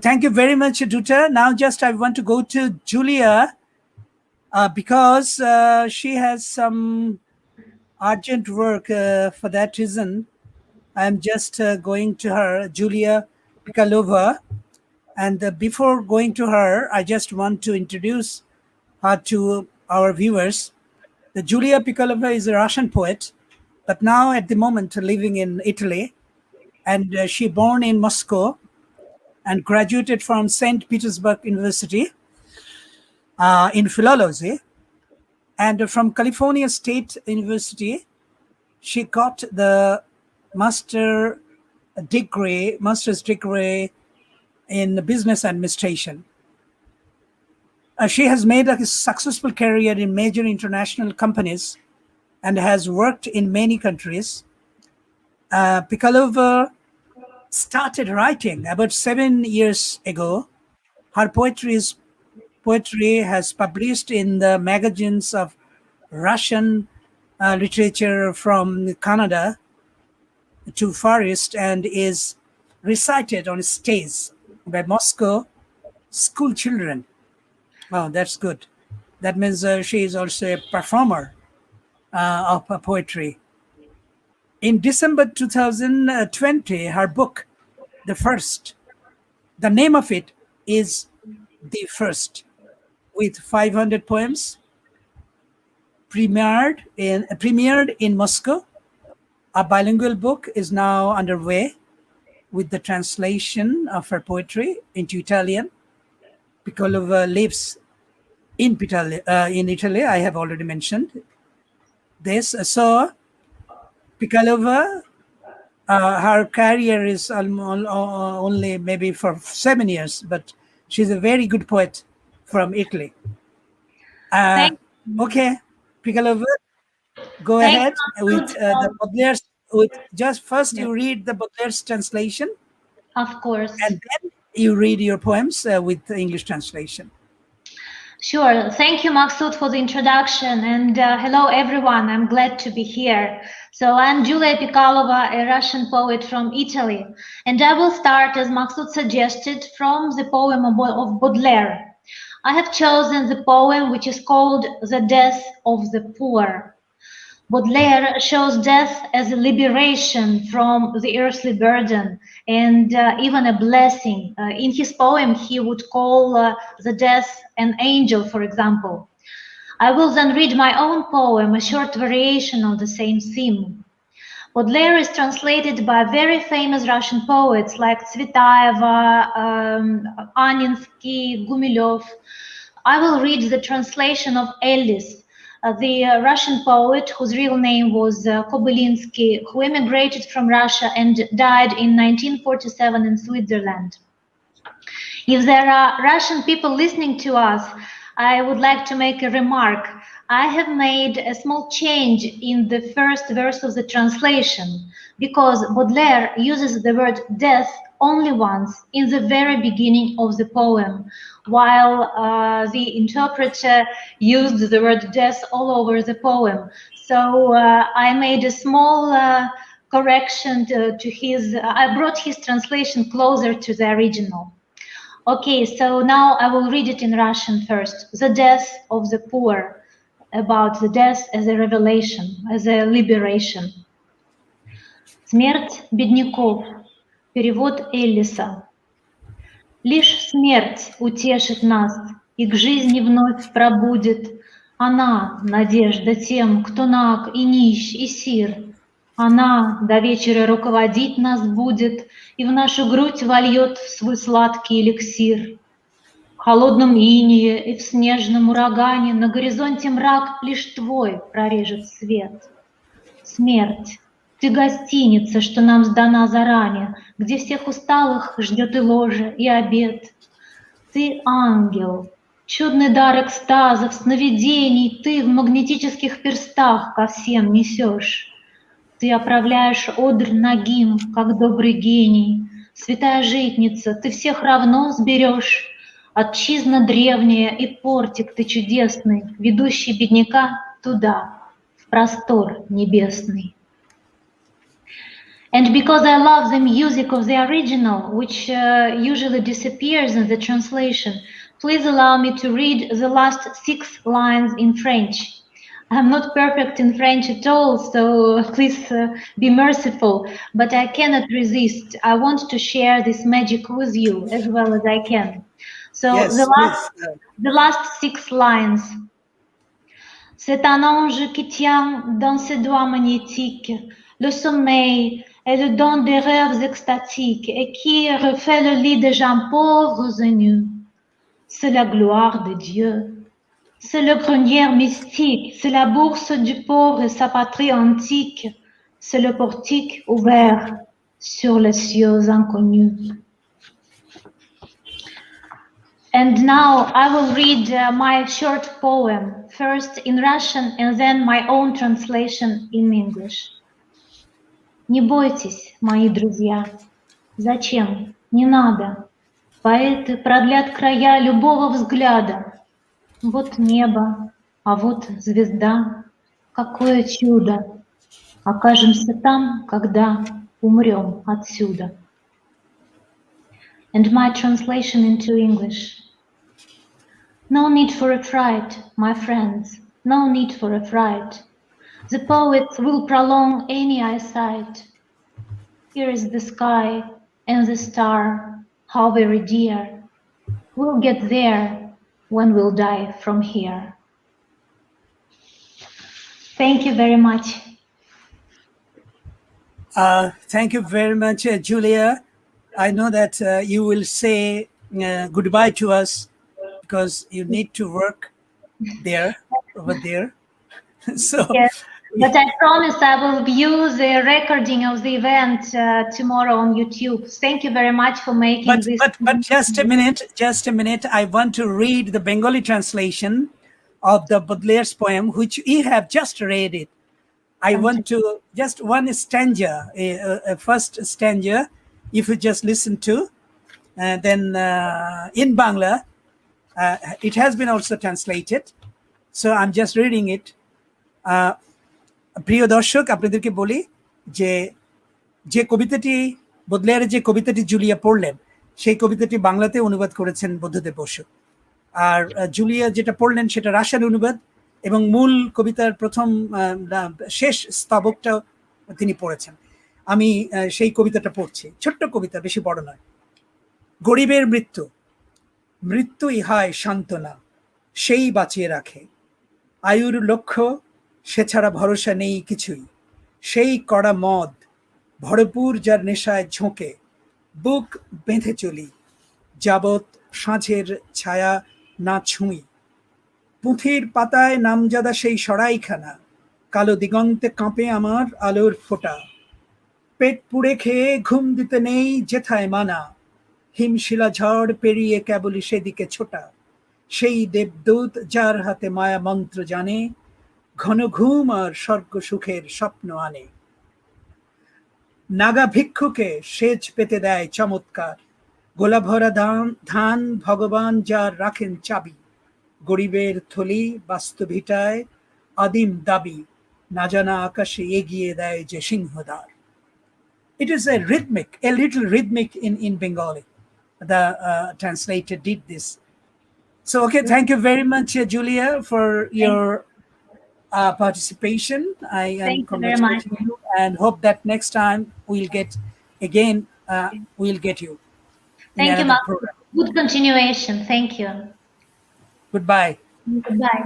Thank you very much, Duta. Now just I want to go to Julia because she has some urgent work. For that reason, I'm just going to her, Julia Picalova. And before going to her, I just want to introduce her to our viewers. The Julia Picalova is a Russian poet, but now at the moment living in Italy. And she born in Moscow and graduated from St. Petersburg University in philology. And from California State University, she got the master's degree in business administration. She has made a successful career in major international companies and has worked in many countries. Pikalova started writing about 7 years ago. Her poetry has published in the magazines of Russian literature from Canada to Far East and is recited on stage by Moscow school children. Oh, that's good. That means she is also a performer of poetry. In December 2020, her book, the name of it is The First, with 500 poems, premiered in Moscow. A bilingual book is now underway with the translation of her poetry into Italian. Pikalova lives in Italy. I have already mentioned this. So Pikalova, her career is only maybe for 7 years, but she's a very good poet from Italy. Okay, Pikalova, go ahead with the Baudelaire's. Just first you read the Baudelaire's translation. Of course. And then you read your poems with the English translation. Sure. Thank you, Maksud, for the introduction. And hello, everyone. I'm glad to be here. So I'm Julia Picalova, a Russian poet from Italy. And I will start, as Maksud suggested, from the poem of Baudelaire. I have chosen the poem which is called The Death of the Poor. Baudelaire shows death as a liberation from the earthly burden and even a blessing. In his poem, he would call the death an angel, for example. I will then read my own poem, a short variation of the same theme. Baudelaire is translated by very famous Russian poets like Tsvetaeva, Aninsky, Gumilev. I will read the translation of Ellis, the Russian poet whose real name was Kobylinsky, who emigrated from Russia and died in 1947 in Switzerland. If there are Russian people listening to us, I would like to make a remark. I have made a small change in the first verse of the translation because Baudelaire uses the word death only once in the very beginning of the poem, while the interpreter used the word death all over the poem. So I made a small correction to his, I brought his translation closer to the original. Okay, so now I will read it in Russian first. The Death of the Poor, about the death as a revelation, as a liberation. Смерть бедняков. Перевод Эллиса. Лишь смерть утешит нас и к жизни вновь пробудет. Она — надежда тем, кто наг и нищ и сир. Она до вечера руководить нас будет и в нашу грудь вольет свой сладкий эликсир. В холодном инее и в снежном урагане на горизонте мрак лишь твой прорежет свет. Смерть, ты гостиница, что нам сдана заранее, где всех усталых ждет и ложе, и обед. Ты ангел, чудный дар экстазов, сновидений, ты в магнетических перстах ко всем несешь. Ты оправляешь одрь нагим, как добрый гений. Святая житница, ты всех равно сберешь. Отчизна древняя и портик ты чудесный, ведущий бедняка туда, в простор небесный. And because I love the music of the original, which usually disappears in the translation, please allow me to read the last 6 lines in French. I'm not perfect in French at all, so please be merciful, but I cannot resist. I want to share this magic with you as well as I can. So Yes, the last 6 lines. C'est un ange qui tient dans ses doigts magnétiques le sommeil et le don des rêves extatiques et qui refait le lit des gens pauvres et nus. C'est la gloire de Dieu. C'est le grenier mystique, c'est la bourse du pauvre et sa patrie antique. C'est le portique ouvert sur les cieux inconnus. And now I will read my short poem, first in Russian and then my own translation in English. Не бойтесь, мои друзья. Зачем? Не надо. Поэты продлят края любого взгляда. Вот небо, а вот звезда. Какое чудо! Окажемся там, когда умрем отсюда. And my translation into English. No need for a fright, my friends, no need for a fright. The poets will prolong any eyesight. Here is the sky and the star, how very dear. We'll get there when we'll die from here. Thank you very much. Thank you very much, Julia. I know that you will say goodbye to us because you need to work over there. So, Yes, but I promise I will view the recording of the event tomorrow on YouTube. Thank you very much for making this. But just a minute. I want to read the Bengali translation of the Baudelaire's poem, which you have just read it. I want to just one stanza, a first stanza, if you just listen to, and then in Bangla, it has been also translated. So I'm just reading it. প্রিয় দর্শক, আপনাদেরকে বলি যে কবিতাটি বদলেয়ারের যে কবিতাটি Julia পড়লেন, সেই কবিতাটি বাংলাতে অনুবাদ করেছেন বুদ্ধদেব বসু। আর জুলিয়া যেটা পড়লেন সেটা রাশিয়ান অনুবাদ, এবং মূল কবিতার প্রথম শেষ স্তবকটা তিনি পড়েছেন। আমি সেই কবিতাটা পড়ছি, ছোট্ট কবিতা, বেশি বড় নয়। গরিবের মৃত্যু, মৃত্যু ইহায় সান্ত্বনা, সেই বাঁচিয়ে রাখে। আয়ুর লক্ষ্য, সে ছাড়া ভরসা নেই কিছুই। সেই কড়া মদ, ভরপুর যার নেশায় ঝোঁকে, বুক বেঁধে চলি, যাবৎ সাঁঝের ছায়া না ছুঁই। পুঁথির পাতায় নামজাদা সেই সরাইখানা, কালো দিগন্তে কাঁপে আমার আলোর ফোঁটা। পেট পুড়ে খেয়ে ঘুম দিতে নেই যেথায় মানা, হিমশিলা ঝড় পেরিয়ে কেবলই সেদিকে ছোটা। সেই দেবদূত যার হাতে মায়া মন্ত্র জানে, ঘন ঘুম আর স্বর্গ সুখের স্বপ্ন আনে। নাগা ভিক্ষুকে সেচ পেতে দেয় চমৎকার, গোলা ভরা ধান ভগবান যার রাখেন চাবি। গরিবের থলি বাস্তবিটায় আদিম দাবি, না জানা আকাশে এগিয়ে দেয় যে সিংহদ্বার। It is a little rhythmic in Bengali. The translator did this. So, okay, thank you very much, Julia, for your participation. I am congratulating you and hope that next time we'll get you. Thank you, Mark. Good continuation. Thank you. Goodbye. Goodbye.